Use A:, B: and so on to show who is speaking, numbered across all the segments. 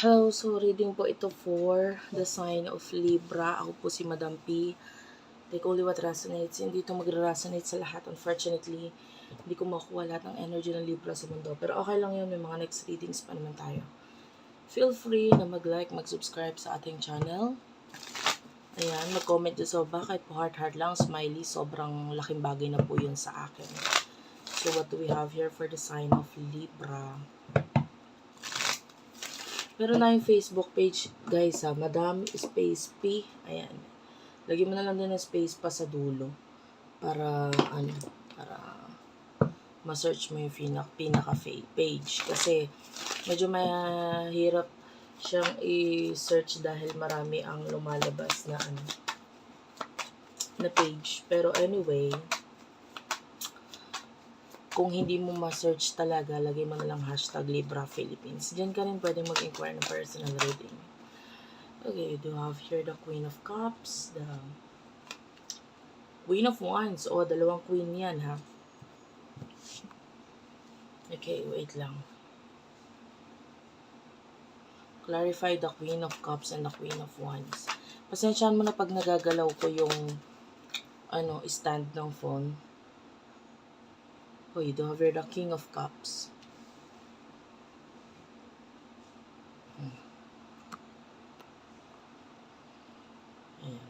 A: Hello, so reading po ito for the sign of Libra. Ako po si Madam P. Take only what resonates. Hindi ito magre-resonate sa lahat. Unfortunately, hindi ko makuha lahat ng energy ng Libra sa mundo. Pero okay lang yun, may mga next readings pa naman tayo. Feel free na mag-like, mag-subscribe sa ating channel. Ayan, mag-comment din sa baba. Kahit po heart-heart lang, smiley. Sobrang laking bagay na po yun sa akin. So what do we have here for the sign of Libra? Meron na yung Facebook page, guys, Madam Space P. Ayan. Lagyan mo na lang din ng space pa sa dulo. Para, para ma-search mo yung pinaka-page. Kasi, medyo mahirap siyang i-search dahil marami ang lumalabas na, na page. Pero anyway, kung hindi mo ma-search talaga, lagay mo na lang hashtag Libra Philippines. Diyan ka rin pwedeng mag-inquire ng personal reading. Okay, do have here the Queen of Cups, the Queen of Wands. O, dalawang queen yan, ha? Okay, wait lang. Clarify the Queen of Cups and the Queen of Wands. Pasensyahan mo na pag nagagalaw ko yung stand ng phone. Okay, do have here the King of Cups. Ayan.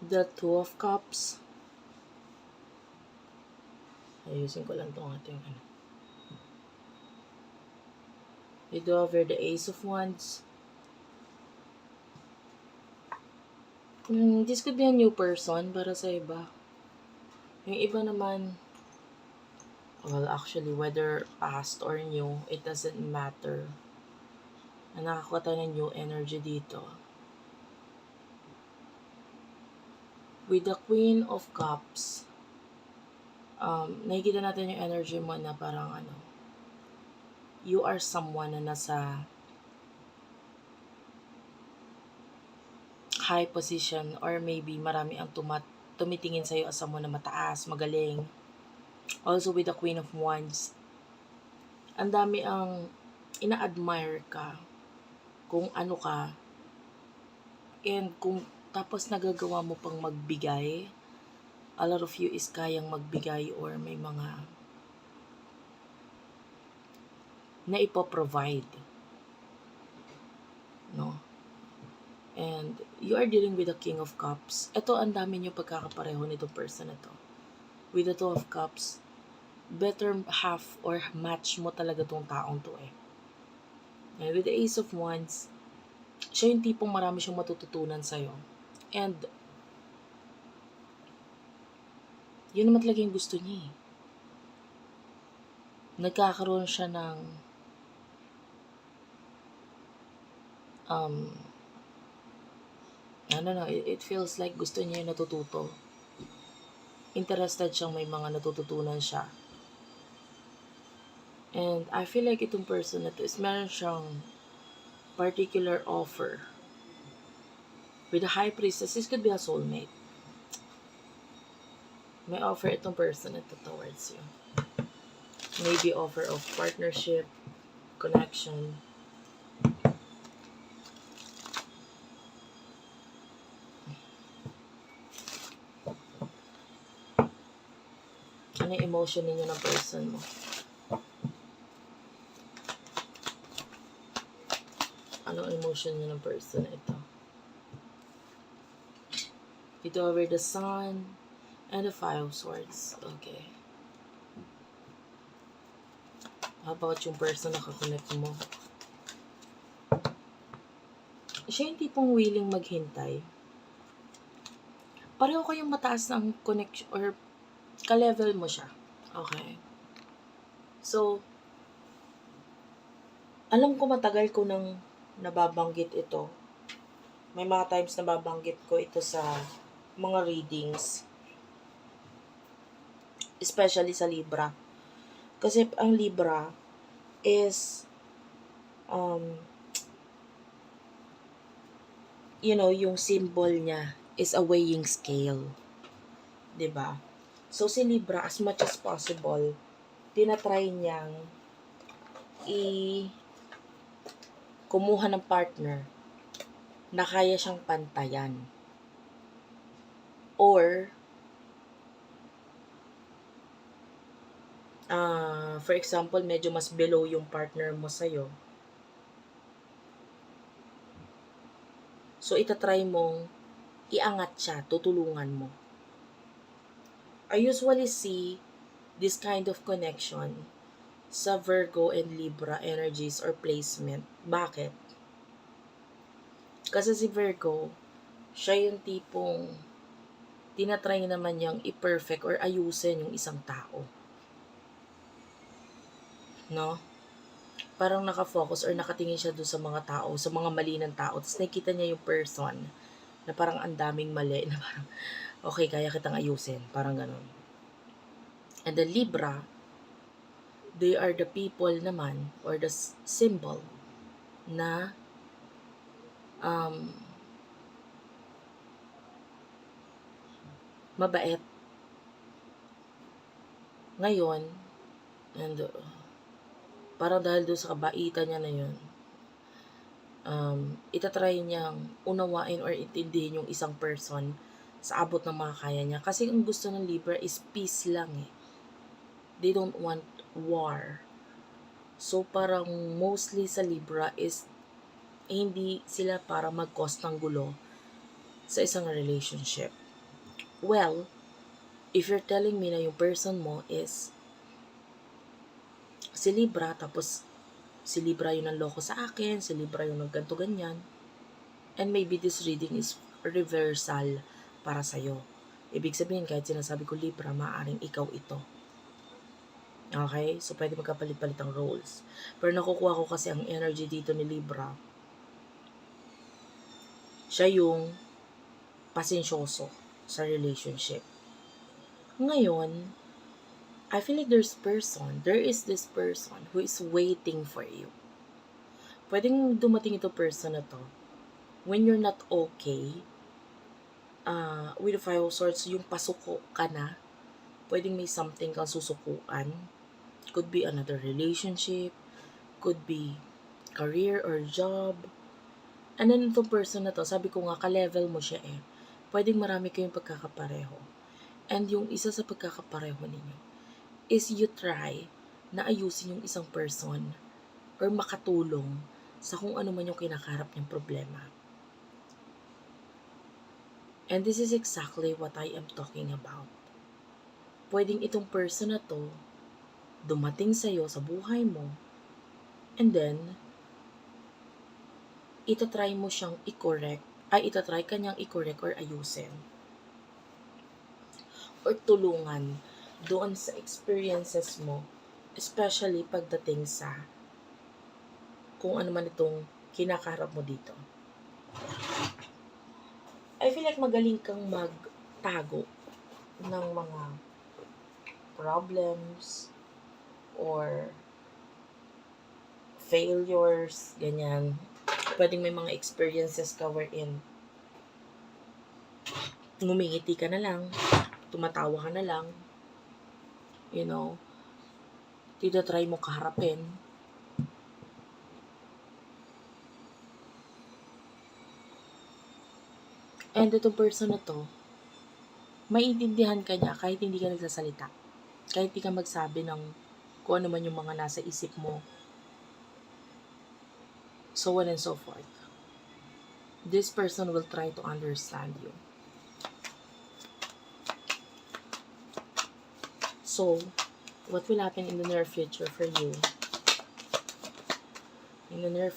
A: The Two of Cups. Ayusin ko lang itong ating You do have here the Ace of Wands. This could be a new person para sa iba. Yung iba naman, well, actually, whether past or new, it doesn't matter. Nakakuha tayo ng new energy dito. With the Queen of Cups, nakikita natin yung energy mo na parang you are someone na nasa high position or maybe marami ang tumitingin sa'yo as someone na mataas, magaling. Also with the Queen of Wands, ang dami ang ina-admire ka kung ano ka, and kung tapos nagagawa mo pang magbigay, a lot of you is kayang magbigay or may mga na ipoprovide, no? And you are dealing with the King of Cups. Ito, ang dami nyo pagkakapareho nitong person na to. With the Two of Cups, better half or match mo talaga tong taong to eh. And with the Ace of Wands, siya yung tipong marami siyang matututunan sa'yo. And yun naman talaga yung gusto niya eh. Nagkakaroon siya ng I don't know, it feels like gusto niya yung natututo. Interested siyang may mga natututunan siya. And I feel like itong person na to is meron siyang particular offer. With the High Priestess, this could be a soulmate. May offer itong person na to towards you. Maybe offer of partnership, connection. Ano yung emotion ninyo ng person mo? Anong emotion niyo ng person ito? Ito over the Sun and the Five of Swords. Okay. How about yung person na kakonect mo? Siya yung tipong willing maghintay. Pareho kayong mataas ng connection or ka-level mo siya. Okay. So, alam ko matagal ko nang nababanggit ito. May mga times nababanggit ko ito sa mga readings. Especially sa Libra. Kasi ang Libra is yung symbol niya is a weighing scale. 'Di ba? So, si Libra, as much as possible, tinatry niyang kumuha ng partner na kaya siyang pantayan. Or, for example, medyo mas below yung partner mo sa'yo. So, itatry mong iangat siya, tutulungan mo. I usually see this kind of connection sa Virgo and Libra energies or placement. Bakit? Kasi si Virgo, siya yung tipong tinatry naman niyang i-perfect or ayusin yung isang tao. No? Parang nakafocus or nakatingin siya doon sa mga tao, sa mga mali ng tao. Tapos nakikita niya yung person na parang ang daming mali, na parang, okay, kaya kitang ayusin. Parang ganun. And the Libra, they are the people naman, or the symbol, na mabait. Ngayon, and parang dahil doon sa kabaitan niya na yun, itatry niyang unawain or intindihin yung isang person sa abot ng makakaya niya. Kasi ang gusto ng Libra is peace lang eh. They don't want war. So parang mostly sa Libra is hindi sila para mag-cause ng gulo sa isang relationship. Well, if you're telling me na yung person mo is si Libra, tapos si Libra yung nanloko sa akin, si Libra yung nagganto ganyan, and maybe this reading is reversal para sa'yo. Ibig sabihin, kahit sinasabi ko Libra, maaaring ikaw ito. Okay? So, pwede magkapalit-palit ang roles. Pero nakukuha ko kasi ang energy dito ni Libra. Siya yung pasensyoso sa relationship. Ngayon, I feel like there is this person who is waiting for you. Pwedeng dumating ito person na to when you're not okay, with the Five of Swords, yung pasuko ka na, pwedeng may something kang susukuan. Could be another relationship, could be career or job. And then itong person na to, sabi ko nga, ka-level mo siya eh. Pwedeng marami kayong pagkakapareho. And yung isa sa pagkakapareho ninyo is you try na ayusin yung isang person or makatulong sa kung ano man yung kinakaharap niyang problema. And this is exactly what I am talking about. Pwedeng itong person na to dumating sa'yo sa buhay mo, and then itatry mo siyang i-correct, itatry ka niyang i-correct or ayusin. Or tulungan doon sa experiences mo, especially pagdating sa kung ano man itong kinakaharap mo dito. I feel like magaling kang magtago ng mga problems or failures, ganyan. Pwedeng may mga experiences ka wherein ngumingiti ka na lang, tumatawa ka na lang, you know, try mo kaharapin. And itong person na to, maiintindihan ka niya kahit hindi ka nagsasalita. Kahit hindi ka magsabi ng kung ano man yung mga nasa isip mo. So on and so forth. This person will try to understand you. So, what will happen in the near future for you? In the near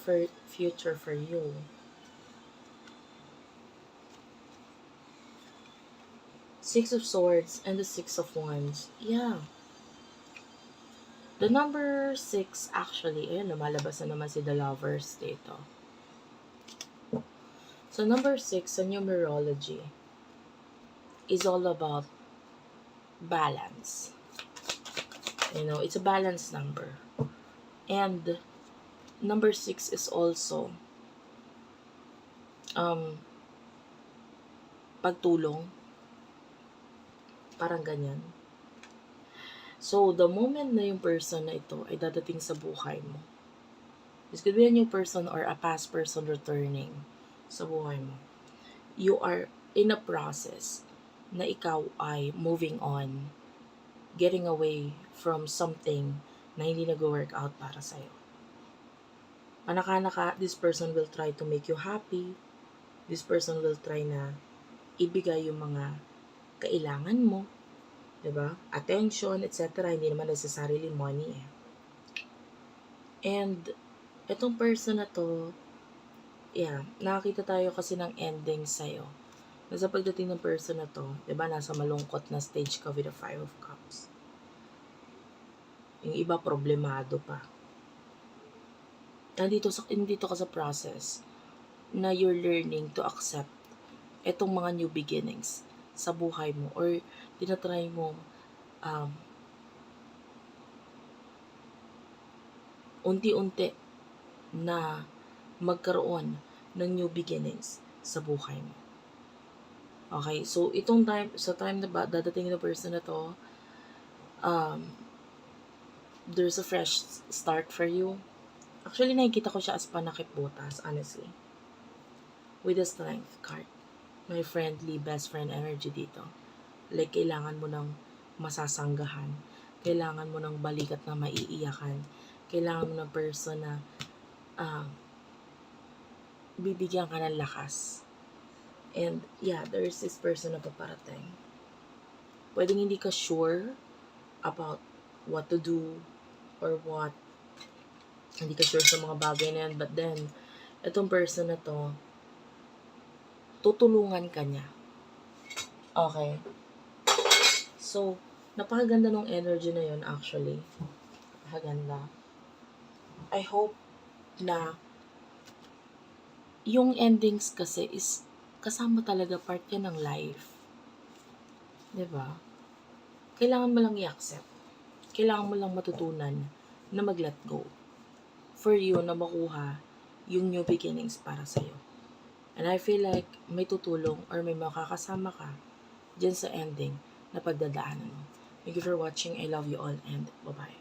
A: future for you, Six of Swords and the Six of Wands. Yeah. The number 6 actually, ayun, lumalabas na naman si The Lovers dito. So, number 6 sa numerology is all about balance. You know, it's a balanced number. And number 6 is also pagtulong. Parang ganyan. So, the moment na yung person na ito ay dadating sa buhay mo, this could be a new person or a past person returning sa buhay mo. You are in a process na ikaw ay moving on, getting away from something na hindi nag-work out para sa'yo. Panaka-naka, this person will try to make you happy. This person will try na ibigay yung mga kailangan mo. Diba? Attention, etc. Hindi naman necessarily money eh. And, etong person na to, nakakita tayo kasi ng ending sa'yo. Sa pagdating ng person na to, diba, nasa malungkot na stage ka with the 5 of Cups. Yung iba, problemado pa. Nandito ka sa process na you're learning to accept etong mga new beginnings sa buhay mo, or tinatry mo unti-unti na magkaroon ng new beginnings sa buhay mo. Okay, so sa time na dadating na person na to, there's a fresh start for you. Actually, nakikita ko siya as panakip butas, honestly. With the Strength card. May friendly, best friend energy dito. Like, kailangan mo ng masasanggahan. Kailangan mo ng balikat na maiiyakan. Kailangan mo ng person na bibigyan ka ng lakas. And, there's this person na paparating. Pwedeng hindi ka sure about what to do or what. Hindi ka sure sa mga bagay na yan. But then, itong person na to, tutulungan ka niya. Okay? So, napakaganda ng energy na yun actually. Napakaganda. I hope na yung endings kasi is kasama talaga, part yan ng life. Diba? Kailangan mo lang i-accept. Kailangan mo lang matutunan na mag-let go. For you na makuha yung new beginnings para sa'yo. And I feel like may tutulong or may makakasama ka dyan sa ending na pagdadaanan mo. Thank you for watching. I love you all and bye-bye.